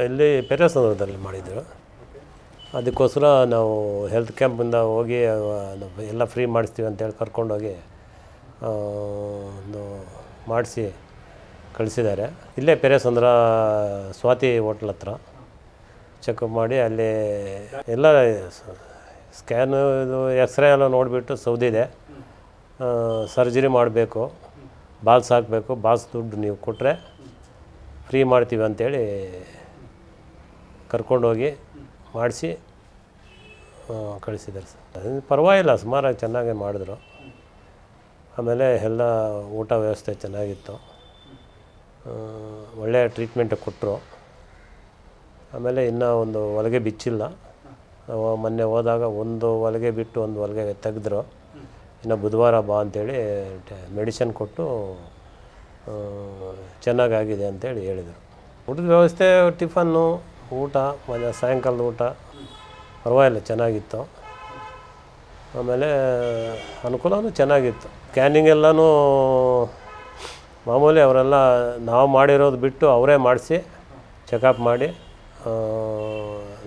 ಇಲ್ಲಿ ಪೆರೇಸಂದ್ರದಲ್ಲಿ ಮಾಡಿದ್ರು. ಅದಕ್ಕೋಸ್ಕರ ನಾವು ಹೆಲ್ತ್ ಕ್ಯಾಂಪಿಂದ ಹೋಗಿ ಎಲ್ಲ ಫ್ರೀ ಮಾಡಿಸ್ತೀವಿ ಅಂತೇಳಿ ಕರ್ಕೊಂಡೋಗಿ ಒಂದು ಮಾಡಿಸಿ ಕಳಿಸಿದ್ದಾರೆ. ಇಲ್ಲೇ ಪೆರೇಸಂದ್ರ ಸ್ವಾತಿ ಹೋಟ್ಲ್ ಹತ್ರ ಚೆಕಪ್ ಮಾಡಿ ಅಲ್ಲಿ ಎಲ್ಲ ಸ್ಕ್ಯಾನು ಇದು ಎಕ್ಸ್ರೇ ಎಲ್ಲ ನೋಡಿಬಿಟ್ಟು ಸೌದಿದೆ, ಸರ್ಜರಿ ಮಾಡಬೇಕು, ಬಾಲ್ಸ್ ಹಾಕಬೇಕು, ಬಾಲ್ಸ್ ದುಡ್ಡು ನೀವು ಕೊಟ್ಟರೆ ಫ್ರೀ ಮಾಡ್ತೀವಿ ಅಂಥೇಳಿ ಕರ್ಕೊಂಡೋಗಿ ಮಾಡಿಸಿ ಕಳಿಸಿದ್ದಾರೆ ಸರ್. ಅದು ಪರವಾಗಿಲ್ಲ, ಸುಮಾರಾಗಿ ಚೆನ್ನಾಗೇ ಮಾಡಿದ್ರು. ಆಮೇಲೆ ಎಲ್ಲ ಊಟ ವ್ಯವಸ್ಥೆ ಚೆನ್ನಾಗಿತ್ತು, ಒಳ್ಳೆಯ ಟ್ರೀಟ್ಮೆಂಟ್ ಕೊಟ್ಟರು. ಆಮೇಲೆ ಇನ್ನೂ ಒಂದು ಹೊಲಿಗೆ ಬಿಚ್ಚಿಲ್ಲ. ಮೊನ್ನೆ ಹೋದಾಗ ಒಂದು ಹೊಲಿಗೆ ಬಿಟ್ಟು ಒಂದು ಹೊಲಿಗೆ ತೆಗೆದ್ರು. ಇನ್ನು ಬುಧವಾರ ಬಾ ಅಂಥೇಳಿ ಮೆಡಿಸಿನ್ ಕೊಟ್ಟು ಚೆನ್ನಾಗಾಗಿದೆ ಅಂಥೇಳಿ ಹೇಳಿದರು. ಊಟದ ವ್ಯವಸ್ಥೆ, ಟಿಫನ್ನು, ಊಟ, ಮನೆ ಸಾಯಂಕಾಲದ ಊಟ ಪರವಾಗಿಲ್ಲ, ಚೆನ್ನಾಗಿತ್ತು. ಆಮೇಲೆ ಅನುಕೂಲವೂ ಚೆನ್ನಾಗಿತ್ತು. ಸ್ಕ್ಯಾನಿಂಗ್ ಎಲ್ಲನೂ ಮಾಮೂಲಿ ಅವರೆಲ್ಲ ನಾವು ಮಾಡಿರೋದು ಬಿಟ್ಟು ಅವರೇ ಮಾಡಿಸಿ ಚೆಕಪ್ ಮಾಡಿ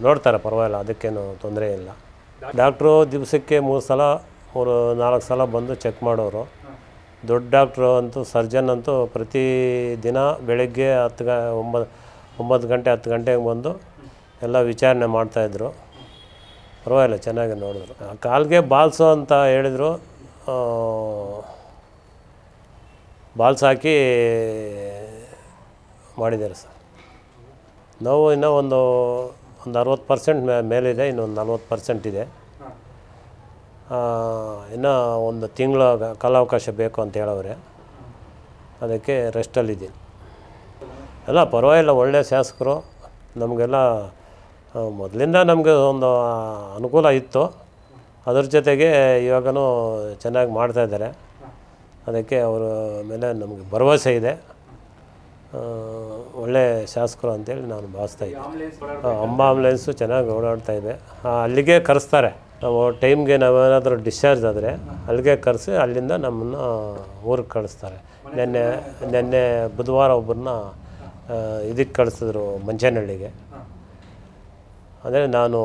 ನೋಡ್ತಾರೆ, ಪರವಾಗಿಲ್ಲ, ಅದಕ್ಕೇನು ತೊಂದರೆ ಇಲ್ಲ. ಡಾಕ್ಟ್ರು ದಿವಸಕ್ಕೆ 3-4 ಸಲ ಬಂದು ಚೆಕ್ ಮಾಡೋರು. ದೊಡ್ಡ ಡಾಕ್ಟ್ರು ಅಂತೂ, ಸರ್ಜನ್ ಅಂತೂ ಪ್ರತಿ ದಿನ ಬೆಳಗ್ಗೆ 9 ಗಂಟೆ 10 ಗಂಟೆಗೆ ಬಂದು ಎಲ್ಲ ವಿಚಾರಣೆ ಮಾಡ್ತಾಯಿದ್ರು. ಪರವಾಗಿಲ್ಲ, ಚೆನ್ನಾಗಿ ನೋಡಿದ್ರು. ಕಾಲಿಗೆ ಬಾಲ್ಸು ಅಂತ ಹೇಳಿದರು, ಬಾಲ್ಸ್ ಹಾಕಿ ಮಾಡಿದ್ದಾರೆ ಸರ್. ನೋವು ಇನ್ನೂ ಒಂದು 60% ಮೇಲಿದೆ, ಇನ್ನೊಂದು 40% ಇದೆ. ಇನ್ನೂ ಒಂದು ತಿಂಗಳ ಕಾಲಾವಕಾಶ ಬೇಕು ಅಂತ ಹೇಳವ್ರೆ. ಅದಕ್ಕೆ ರೆಸ್ಟಲ್ಲಿದ್ದೀನಿ. ಎಲ್ಲ ಪರವಾಗಿಲ್ಲ, ಒಳ್ಳೆಯ ಶಾಸಕರು. ನಮಗೆಲ್ಲ ಮೊದಲಿಂದ ನಮಗೆ ಒಂದು ಅನುಕೂಲ ಇತ್ತು. ಅದ್ರ ಜೊತೆಗೆ ಇವಾಗನೂ ಚೆನ್ನಾಗಿ ಮಾಡ್ತಾಯಿದ್ದಾರೆ. ಅದಕ್ಕೆ ಅವರ ಮೇಲೆ ನಮಗೆ ಭರವಸೆ ಇದೆ. ಒಳ್ಳೆ ಶಾಸಕರು ಅಂತೇಳಿ ನಾನು ಭಾವಿಸ್ತಾಯಿದ್ದೆ. ಆಂಬುಲೆನ್ಸು ಚೆನ್ನಾಗಿ ಓಡಾಡ್ತಾಯಿದೆ. ಅಲ್ಲಿಗೆ ಕರೆಸ್ತಾರೆ. ನಾವು ಟೈಮ್ಗೆ ನಾವೇನಾದರೂ ಡಿಸ್ಚಾರ್ಜ್ ಆದರೆ ಅಲ್ಲಿಗೆ ಕರೆಸಿ ಅಲ್ಲಿಂದ ನಮ್ಮನ್ನು ಊರಿಗೆ ಕಳಿಸ್ತಾರೆ. ನೆನ್ನೆ ಬುಧವಾರ ಒಬ್ಬರನ್ನ ಇದಕ್ಕೆ ಕಳಿಸಿದ್ರು, ಮಂಚೇನಹಳ್ಳಿಗೆ. ಅಂದರೆ ನಾನು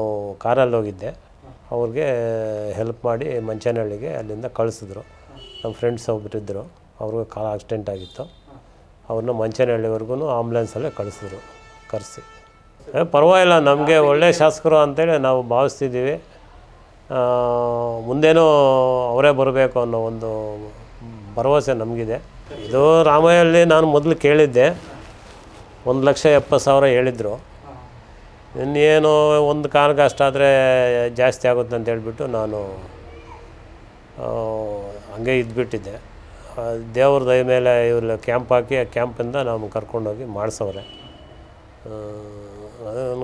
ಕಾರಲ್ಲಿ ಹೋಗಿದ್ದೆ, ಅವ್ರಿಗೆ ಹೆಲ್ಪ್ ಮಾಡಿ ಮಂಚೇನಹಳ್ಳಿಗೆ ಅಲ್ಲಿಂದ ಕಳಿಸಿದ್ರು. ನಮ್ಮ ಫ್ರೆಂಡ್ಸ್ ಒಬ್ಬರಿದ್ದರು, ಅವ್ರಿಗೆ ಕಾಲು ಆಕ್ಸಿಡೆಂಟ್ ಆಗಿತ್ತು. ಅವ್ರನ್ನ ಮಂಚೇನಹಳ್ಳಿವರೆಗೂ ಆಂಬುಲೆನ್ಸಲ್ಲೇ ಕರೆಸಿ. ಪರವಾಗಿಲ್ಲ, ನಮಗೆ ಒಳ್ಳೆಯ ಶಾಸಕರು ಅಂತೇಳಿ ನಾವು ಭಾವಿಸ್ತಿದ್ದೀವಿ. ಮುಂದೇನೂ ಅವರೇ ಬರಬೇಕು ಅನ್ನೋ ಒಂದು ಭರವಸೆ ನಮಗಿದೆ. ಇದು ರಾಮಯ್ಯಲ್ಲಿ ನಾನು ಮೊದಲು ಕೇಳಿದ್ದೆ, 1,70,000 ಹೇಳಿದರು. ಇನ್ನೇನು ಒಂದು ಕಾಲಕ್ಕೆ ಅಷ್ಟಾದರೆ ಜಾಸ್ತಿ ಆಗುತ್ತೆ ಅಂತ ಹೇಳಿಬಿಟ್ಟು ನಾನು ಹಂಗೆ ಇದ್ಬಿಟ್ಟಿದ್ದೆ. ದೇವ್ರ ದಯ ಮೇಲೆ ಇವ್ರು ಕ್ಯಾಂಪ್ ಹಾಕಿ ಆ ಕ್ಯಾಂಪಿಂದ ನಾವು ಕರ್ಕೊಂಡೋಗಿ ಮಾಡಿಸವ್ರೆ.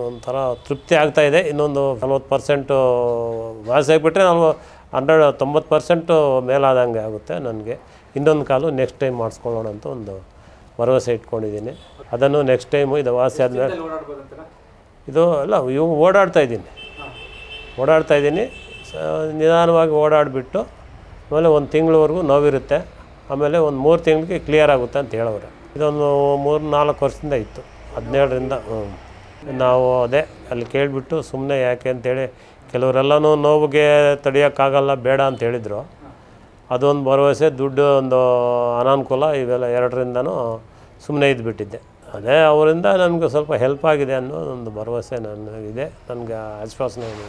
ಒಂಥರ ತೃಪ್ತಿ ಆಗ್ತಾಯಿದೆ. ಇನ್ನೊಂದು 40% ವಾಸಿಯಾಗಿಬಿಟ್ರೆ ನಾವು 90% ಮೇಲಾದಂಗೆ ಆಗುತ್ತೆ ನನಗೆ. ಇನ್ನೊಂದು ಕಾಲು ನೆಕ್ಸ್ಟ್ ಟೈಮ್ ಮಾಡಿಸ್ಕೊಳ್ಳೋಣ ಅಂತ ಒಂದು ಭರವಸೆ ಇಟ್ಕೊಂಡಿದ್ದೀನಿ. ಅದನ್ನು ನೆಕ್ಸ್ಟ್ ಟೈಮು ಇದು ವಾಸಿ ಆದಮೇಲೆ ಇದು ಎಲ್ಲ ಓಡಾಡ್ತಾಯಿದ್ದೀನಿ. ನಿಧಾನವಾಗಿ ಓಡಾಡಿಬಿಟ್ಟು ಆಮೇಲೆ ಒಂದು ತಿಂಗಳವರೆಗೂ ನೋವಿರುತ್ತೆ. ಆಮೇಲೆ ಒಂದು 3 ತಿಂಗಳಿಗೆ ಕ್ಲಿಯರ್ ಆಗುತ್ತೆ ಅಂತ ಹೇಳೋರು. ಇದೊಂದು 3-4 ವರ್ಷದಿಂದ ಇತ್ತು, 17ರಿಂದ. ನಾವು ಅದೇ ಅಲ್ಲಿ ಕೇಳಿಬಿಟ್ಟು ಸುಮ್ಮನೆ ಯಾಕೆ ಅಂತೇಳಿ, ಕೆಲವರೆಲ್ಲನೂ ನೋವಿಗೆ ತಡೆಯೋಕ್ಕಾಗಲ್ಲ, ಬೇಡ ಅಂತ ಹೇಳಿದರು. ಅದೊಂದು ಭರವಸೆ, ದುಡ್ಡು ಒಂದು ಅನಾನುಕೂಲ, ಇವೆಲ್ಲ ಎರಡರಿಂದನೂ ಸುಮ್ಮನೆ ಇದ್ದುಬಿಟ್ಟಿದ್ದೆ. ಅದೇ ಅವರಿಂದ ನನಗೆ ಸ್ವಲ್ಪ ಹೆಲ್ಪ್ ಆಗಿದೆ ಅನ್ನೋ ಒಂದು ಭರವಸೆ ನನಗಿದೆ, ನನಗೆ ಆಶ್ವಾಸನೆ ಇದೆ.